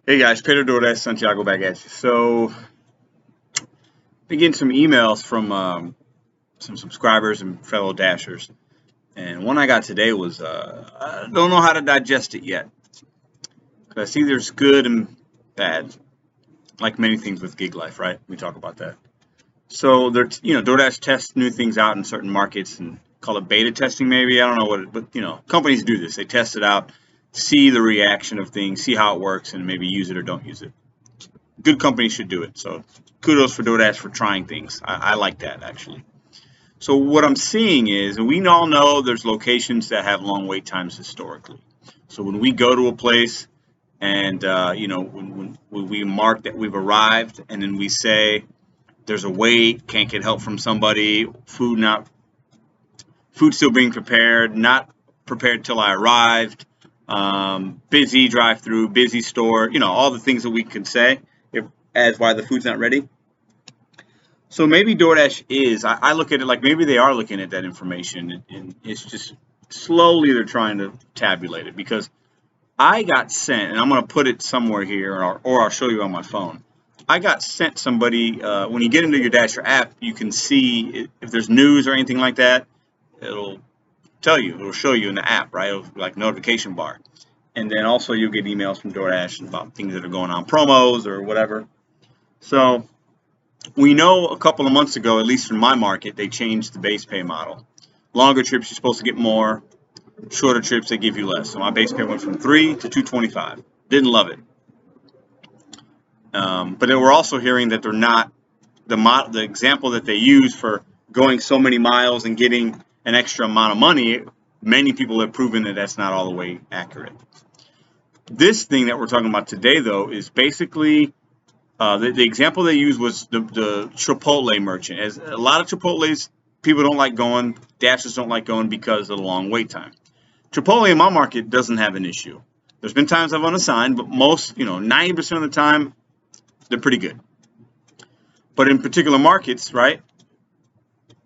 Hey guys, Peter Doordash, Santiago back at you. So, been getting some emails from some subscribers and fellow Dashers, and one I got today was I don't know how to digest it yet. 'Cause I see there's good and bad, like many things with gig life, right? We talk about that. So DoorDash tests new things out in certain markets and call it beta testing, maybe. I don't know but companies do this. They test it out, see the reaction of things, see how it works, and maybe use it or don't use it. Good companies should do it. So kudos for DoorDash for trying things. I like that, actually. So what I'm seeing is, and we all know there's locations that have long wait times historically. So when we go to a place and, when we mark that we've arrived and then we say there's a wait, can't get help from somebody, food still being prepared, not prepared till I arrived, busy drive-through, busy store, all the things that we can say as why the food's not ready. So maybe DoorDash is, I look at it like maybe they are looking at that information and it's just slowly they're trying to tabulate it, because I got sent, and I'm going to put it somewhere here, or I'll show you on my phone. I got sent somebody, when you get into your Dasher app, you can see if there's news or anything like that, it'll tell you, it'll show you in the app, right? It'll be like notification bar. And then also you'll get emails from DoorDash about things that are going on, promos or whatever. So we know a couple of months ago, at least in my market, they changed the base pay model. Longer trips, you're supposed to get more. Shorter trips, they give you less. So my base pay went from $3 to $225. Didn't love it. But then we're also hearing that they're not, the example that they use for going so many miles and getting an extra amount of money, many people have proven that that's not all the way accurate. This thing that we're talking about today, though, is basically the example they used was the Chipotle merchant. As a lot of Chipotles, people don't like going, Dashers don't like going because of the long wait time. Chipotle in my market doesn't have an issue. There's been times I've unassigned, but most, 90% of the time, they're pretty good. But in particular markets, right,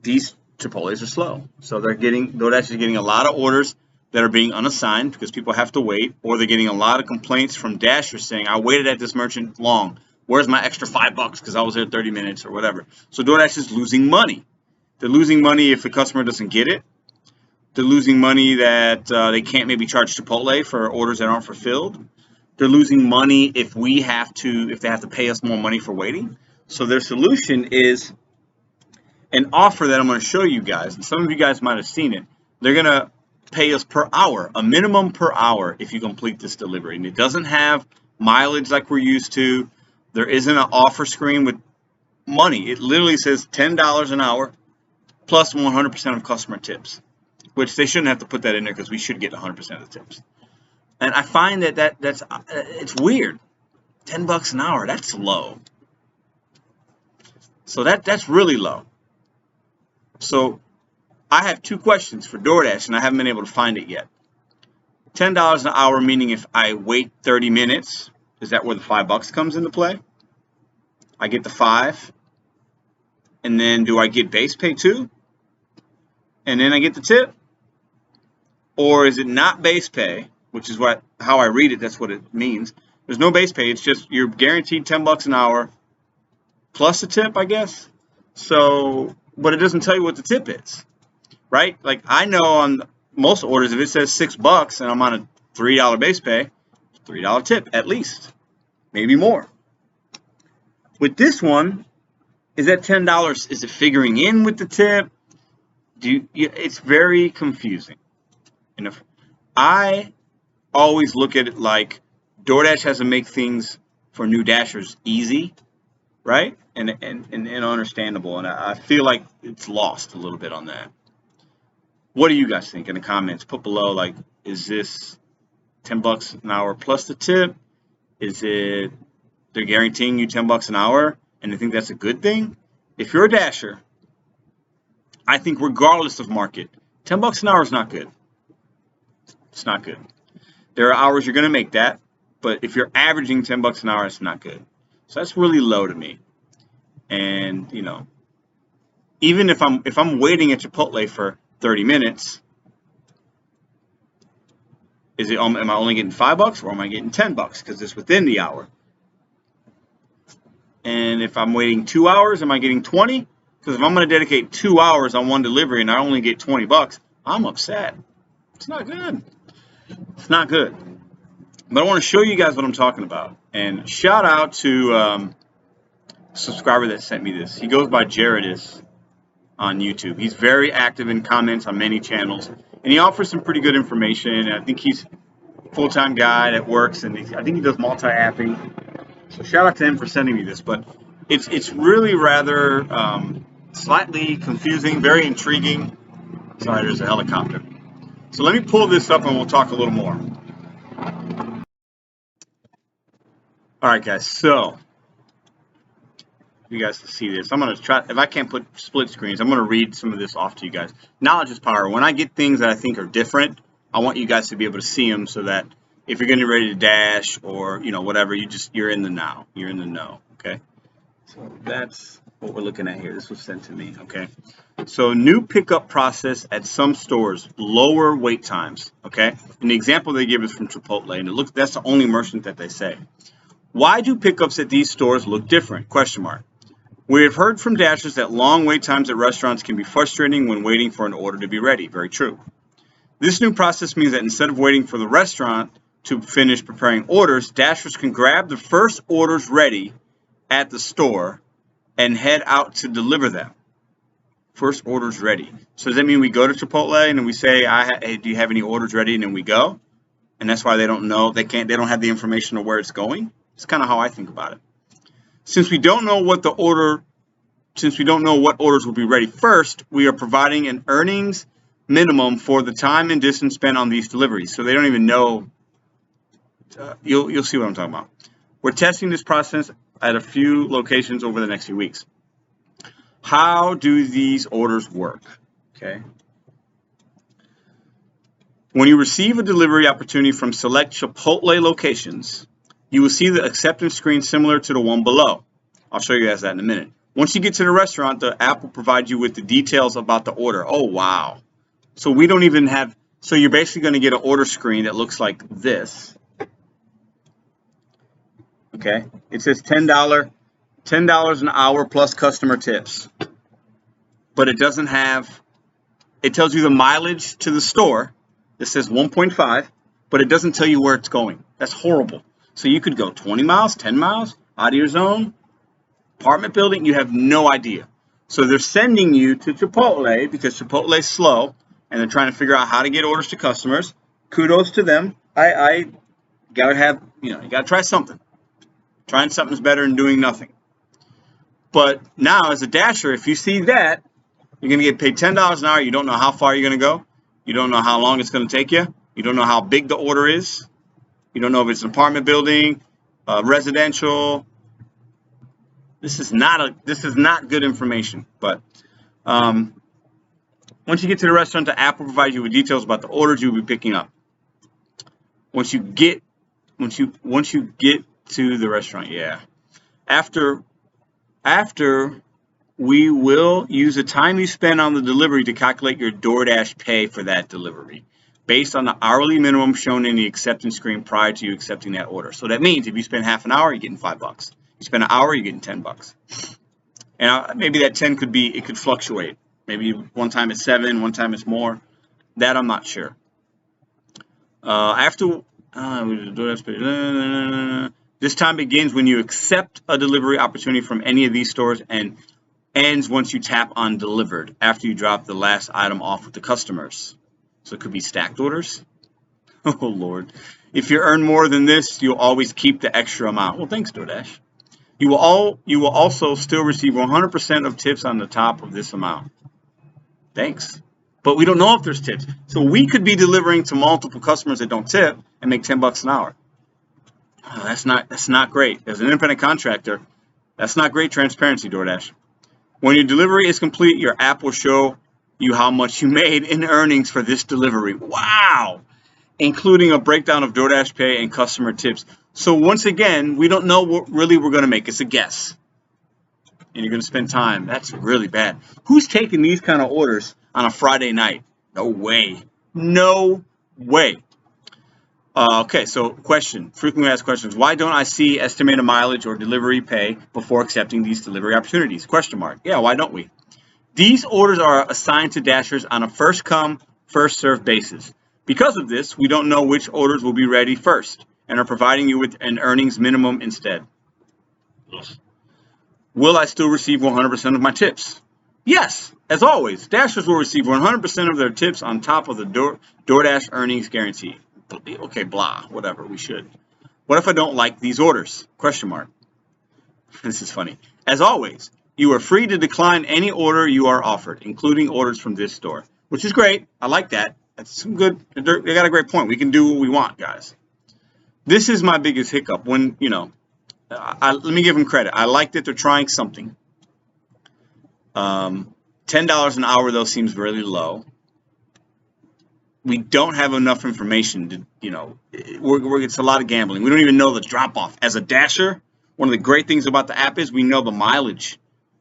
these Chipotles are slow. So DoorDash is getting a lot of orders that are being unassigned because people have to wait, or they're getting a lot of complaints from Dashers saying, I waited at this merchant long. Where's my extra $5 because I was there 30 minutes or whatever? So DoorDash is losing money. They're losing money if the customer doesn't get it. They're losing money that they can't maybe charge Chipotle for orders that aren't fulfilled. They're losing money if they have to pay us more money for waiting. So their solution is an offer that I'm going to show you guys, and some of you guys might have seen it. They're going to pay us per hour, a minimum per hour, if you complete this delivery. And it doesn't have mileage like we're used to. There isn't an offer screen with money. It literally says $10 an hour plus 100% of customer tips, which they shouldn't have to put that in there because we should get 100% of the tips. And I find that's it's weird. $10 an hour, that's low. So that's really low. So I have two questions for DoorDash, and I haven't been able to find it yet. $10 an hour, meaning if I wait 30 minutes, is that where the $5 comes into play? I get the 5, and then do I get base pay too? And then I get the tip? Or is it not base pay, which is how I read it, that's what it means. There's no base pay, it's just you're guaranteed $10 an hour plus a tip, I guess. So, but it doesn't tell you what the tip is, right? Like I know on most orders, if it says $6 and I'm on a $3 base pay, $3 tip at least, maybe more. With this one, is that $10? Is it figuring in with the tip? It's very confusing. And if I always look at it like DoorDash has to make things for new Dashers easy, right? And understandable. And I feel like it's lost a little bit on that. What do you guys think in the comments? Put below, like, is this $10 an hour plus the tip? Is it they're guaranteeing you $10 an hour and they think that's a good thing? If you're a Dasher, I think regardless of market, $10 an hour is not good. It's not good. There are hours you're going to make that, but if you're averaging $10 an hour, it's not good. So that's really low to me. And even if I'm waiting at Chipotle for 30 minutes, Am I only getting $5 or am I getting $10 because it's within the hour? And if I'm waiting 2 hours, am I getting 20? Because if I'm going to dedicate 2 hours on one delivery and I only get $20, I'm upset. It's not good. It's not good. But I want to show you guys what I'm talking about. And shout out to a subscriber that sent me this. He goes by Jaredis on YouTube. He's very active in comments on many channels. And he offers some pretty good information. And I think he's a full-time guy that works. And I think he does multi-apping. So shout out to him for sending me this. But it's really rather slightly confusing, very intriguing. Sorry, there's a helicopter. So let me pull this up and we'll talk a little more. All right, guys, so you guys can see this. I'm going to try, if I can't put split screens, I'm going to read some of this off to you guys. Knowledge is power. When I get things that I think are different, I want you guys to be able to see them so that if you're getting ready to dash or, you know, whatever, you're in the now. You're in the know, okay? So that's what we're looking at here. This was sent to me, okay? So new pickup process at some stores, lower wait times, okay? And the example they give is from Chipotle, and that's the only merchant that they say. Why do pickups at these stores look different? Question mark. We have heard from dashers that long wait times at restaurants can be frustrating when waiting for an order to be ready. Very true. This new process means that instead of waiting for the restaurant to finish preparing orders, dashers can grab the first orders ready at the store and head out to deliver them. First orders ready. So does that mean we go to Chipotle and then we say, hey, do you have any orders ready? And then we go? And that's why they don't know, they don't have the information of where it's going? It's kind of how I think about it. Since we don't know what orders will be ready first, we are providing an earnings minimum for the time and distance spent on these deliveries. So they don't even know. You'll see what I'm talking about. We're testing this process at a few locations over the next few weeks. How do these orders work? Okay. When you receive a delivery opportunity from select Chipotle locations, you will see the acceptance screen similar to the one below. I'll show you guys that in a minute. Once you get to the restaurant, the app will provide you with the details about the order. Oh, wow. So we don't even have, so you're basically going to get an order screen that looks like this. Okay. It says $10 an hour plus customer tips. But it doesn't have, it tells you the mileage to the store. It says 1.5, but it doesn't tell you where it's going. That's horrible. So you could go 20 miles, 10 miles, out of your zone, apartment building, you have no idea. So they're sending you to Chipotle because Chipotle's slow, and they're trying to figure out how to get orders to customers. Kudos to them. I gotta have, you gotta try something. Trying something is better than doing nothing. But now, as a dasher, if you see that, you're gonna get paid $10 an hour. You don't know how far you're gonna go. You don't know how long it's gonna take you. You don't know how big the order is. You don't know if it's an apartment building, residential. This is not good information. But once you get to the restaurant, the app will provide you with details about the orders you'll be picking up. Once you get to the restaurant, yeah. After we will use the time you spend on the delivery to calculate your Doordash pay for that delivery, based on the hourly minimum shown in the acceptance screen prior to you accepting that order. So that means if you spend half an hour, you're getting $5. You spend an hour, you're getting $10. And maybe that 10 could fluctuate. Maybe one time it's 7, one time it's more. That I'm not sure. This time begins when you accept a delivery opportunity from any of these stores and ends once you tap on delivered after you drop the last item off with the customers. So it could be stacked orders. Oh, Lord. If you earn more than this, you'll always keep the extra amount. Well, thanks, DoorDash. You will also still receive 100% of tips on the top of this amount. Thanks. But we don't know if there's tips. So we could be delivering to multiple customers that don't tip and make $10 an hour. Oh, that's not great. As an independent contractor, that's not great transparency, DoorDash. When your delivery is complete, your app will show you how much you made in earnings for this delivery. Wow! Including a breakdown of DoorDash pay and customer tips. So once again, we don't know what really we're going to make. It's a guess. And you're going to spend time. That's really bad. Who's taking these kind of orders on a Friday night? No way. No way. Okay, so question, frequently asked questions. Why don't I see estimated mileage or delivery pay before accepting these delivery opportunities? Question mark. Yeah, why don't we? These orders are assigned to Dashers on a first come, first served basis. Because of this, we don't know which orders will be ready first and are providing you with an earnings minimum instead. Will I still receive 100% of my tips? Yes, as always, Dashers will receive 100% of their tips on top of the Doordash earnings guarantee. Okay, blah, whatever, we should. What if I don't like these orders? Question mark. This is funny. As always, you are free to decline any order you are offered, including orders from this store, which is great. I like that. That's some good. They got a great point. We can do what we want, guys. This is my biggest hiccup when, let me give them credit. I like that they're trying something. $10 an hour, though, seems really low. We don't have enough information to, it's a lot of gambling. We don't even know the drop-off. As a Dasher, one of the great things about the app is we know the mileage,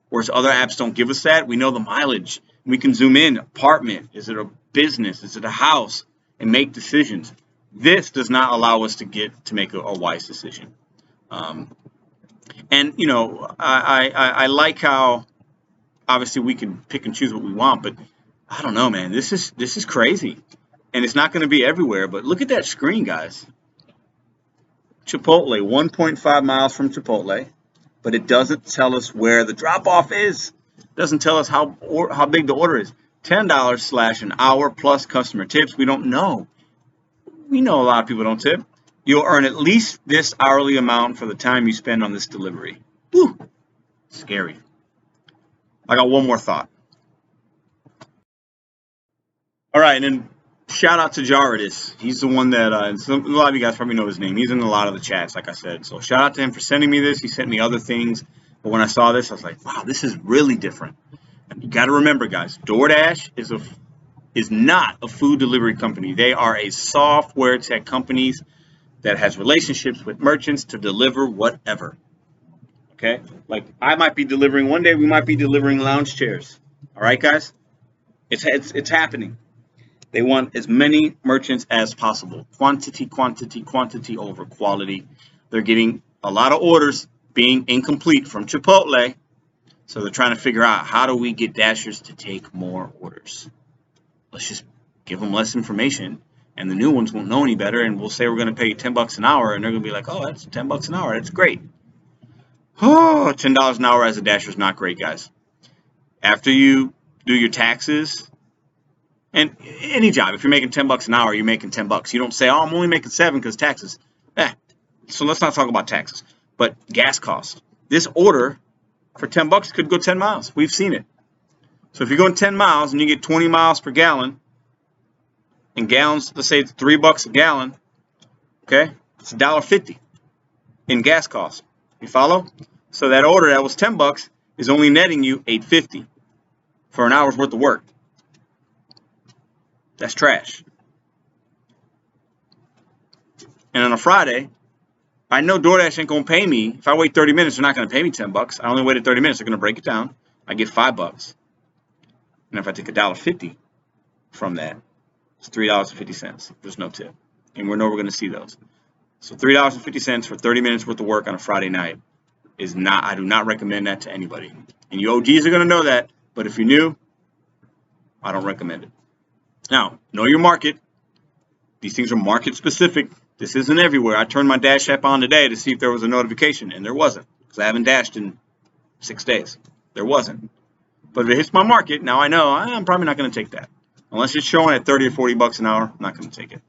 whereas other apps don't give us that. We know the mileage. We can zoom in. Apartment. Is it a business? Is it a house? And make decisions. This does not allow us to make a wise decision. And, I like how obviously we can pick and choose what we want, but I don't know, man. This is crazy. And it's not going to be everywhere, but look at that screen, guys. Chipotle, 1.5 miles from Chipotle, but it doesn't tell us where the drop-off is. It doesn't tell us how big the order is. $10 / an hour plus customer tips. We don't know. We know a lot of people don't tip. You'll earn at least this hourly amount for the time you spend on this delivery. Whew. Scary. I got one more thought. All right, and then shout out to Jaredis. He's the one that, a lot of you guys probably know his name. He's in a lot of the chats, like I said. So shout out to him for sending me this. He sent me other things. But when I saw this, I was like, wow, this is really different. And you got to remember, guys, Doordash is not a food delivery company. They are a software tech company that has relationships with merchants to deliver whatever. Okay? Like, I might be delivering, one day we might be delivering lounge chairs. All right, guys? It's happening. They want as many merchants as possible. Quantity over quality. They're getting a lot of orders being incomplete from Chipotle. So they're trying to figure out, how do we get Dashers to take more orders? Let's just give them less information, and the new ones won't know any better, and we'll say we're going to pay you $10 an hour, and they're going to be like, oh, that's $10 an hour. That's great. Oh, $10 an hour as a Dasher is not great, guys. After you do your taxes, and any job, if you're making $10 an hour, you're making $10. You don't say, oh, I'm only making $7 because taxes. So let's not talk about taxes. But gas costs. This order for $10 could go 10 miles. We've seen it. So if you're going 10 miles and you get 20 miles per gallon, and gallons, let's say it's $3 a gallon, okay, it's $1.50 in gas costs. You follow? So that order that was $10 is only netting you $8.50 for an hour's worth of work. That's trash. And on a Friday, I know DoorDash ain't going to pay me. If I wait 30 minutes, they're not going to pay me $10. I only waited 30 minutes. They're going to break it down. I get $5. And if I take $1.50 from that, it's $3.50. There's no tip. And we're never going to see those. So $3.50 for 30 minutes worth of work on a Friday night is not, I do not recommend that to anybody. And you OGs are going to know that. But if you're new, I don't recommend it. Now, know your market. These things are market specific. This isn't everywhere. I turned my Dash app on today to see if there was a notification, and there wasn't, because I haven't dashed in 6 days. There wasn't. But if it hits my market, now I know I'm probably not going to take that. Unless it's showing at 30 or 40 bucks an hour, I'm not going to take it.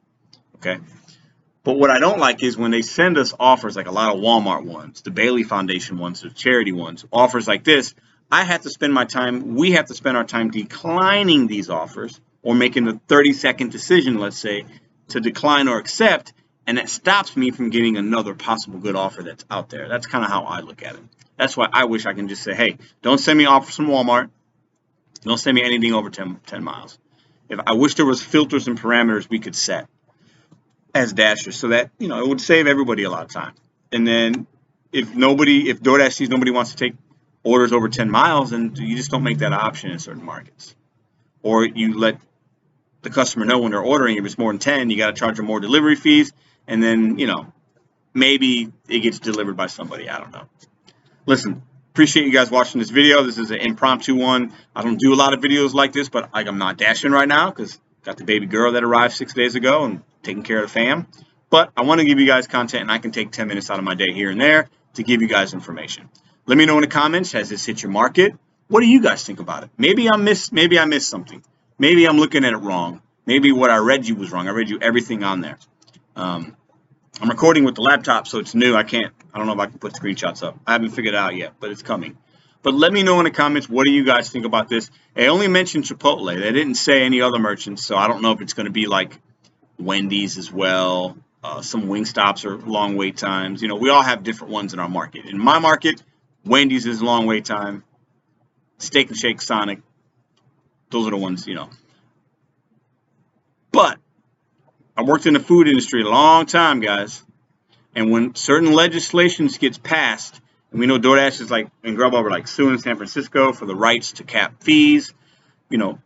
Okay? But what I don't like is when they send us offers, like a lot of Walmart ones, the Bailey Foundation ones, the charity ones, offers like this. I have to spend my time, we have to spend our time declining these offers, or making a 30-second decision, let's say, to decline or accept, and that stops me from getting another possible good offer that's out there. That's kind of how I look at it. That's why I wish I can just say, hey, don't send me offers from Walmart. Don't send me anything over 10 miles. I wish there was filters and parameters we could set as Dashers, so that, it would save everybody a lot of time. And then if DoorDash sees nobody wants to take orders over 10 miles, then you just don't make that option in certain markets. Or you let the customer know when they're ordering, if it's more than 10, you got to charge them more delivery fees. and then, you know, maybe it gets delivered by somebody. I don't know. Listen, appreciate you guys watching this video. This is an impromptu one. I don't do a lot of videos like this, but I'm not dashing right now because got the baby girl that arrived 6 days ago and taking care of the fam. But I want to give you guys content, and I can take 10 minutes out of my day here and there to give you guys information. Let me know in the comments, has this hit your market? What do you guys think about it? Maybe I missed something. Maybe I'm looking at it wrong. Maybe what I read you was wrong. I read you everything on there. I'm recording with the laptop, so it's new. I don't know if I can put screenshots up. I haven't figured it out yet, but it's coming. But let me know in the comments, what do you guys think about this? I only mentioned Chipotle. They didn't say any other merchants, so I don't know if it's going to be like Wendy's as well. Some Wingstops are long wait times. You know, we all have different ones in our market. In my market, Wendy's is long wait time. Steak and Shake, Sonic. Those are the ones, you know. But I worked in the food industry a long time, guys. And when certain legislations gets passed, and we know Doordash is like, and Grubhub are like suing San Francisco for the rights to cap fees, you know,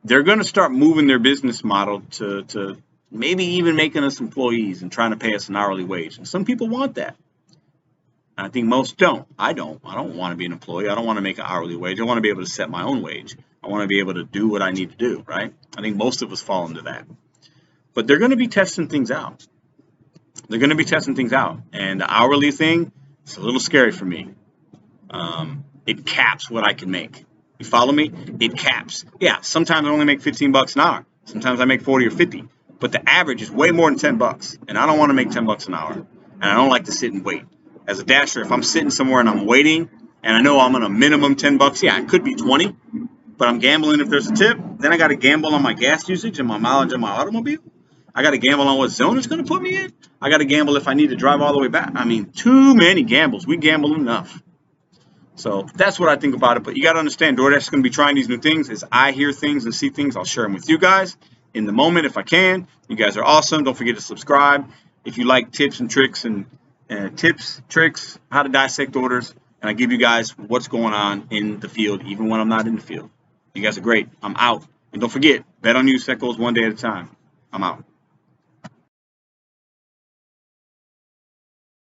they're going to start moving their business model to maybe even making us employees and trying to pay us an hourly wage. And some people want that. I think most don't. I don't want to be an employee. I don't want to make an hourly wage. I want to be able to set my own wage. I want to be able to do what I need to do, right? I think most of us fall into that. But they're going to be testing things out. They're going to be testing things out. And the hourly thing, it's a little scary for me. It caps what I can make. You follow me? It caps. Yeah, sometimes I only make 15 bucks an hour. Sometimes I make 40 or 50. But the average is way more than 10 bucks. And I don't want to make 10 bucks an hour. And I don't like to sit and wait. As a dasher, if I'm sitting somewhere and I'm waiting, and I know I'm on a minimum 10 bucks, yeah, it could be 20, but I'm gambling if there's a tip. Then I got to gamble on my gas usage and my mileage on my automobile. I got to gamble on what zone it's going to put me in. I got to gamble if I need to drive all the way back. I mean, too many gambles. We gamble enough. So that's what I think about it. But you got to understand, Doordash is going to be trying these new things. As I hear things and see things, I'll share them with you guys in the moment if I can. You guys are awesome. Don't forget to subscribe. If you like tips and tricks and tricks, how to dissect orders, and I give you guys what's going on in the field, even when I'm not in the field. You guys are great. I'm out. And don't forget, bet on you, set goals one day at a time. I'm out.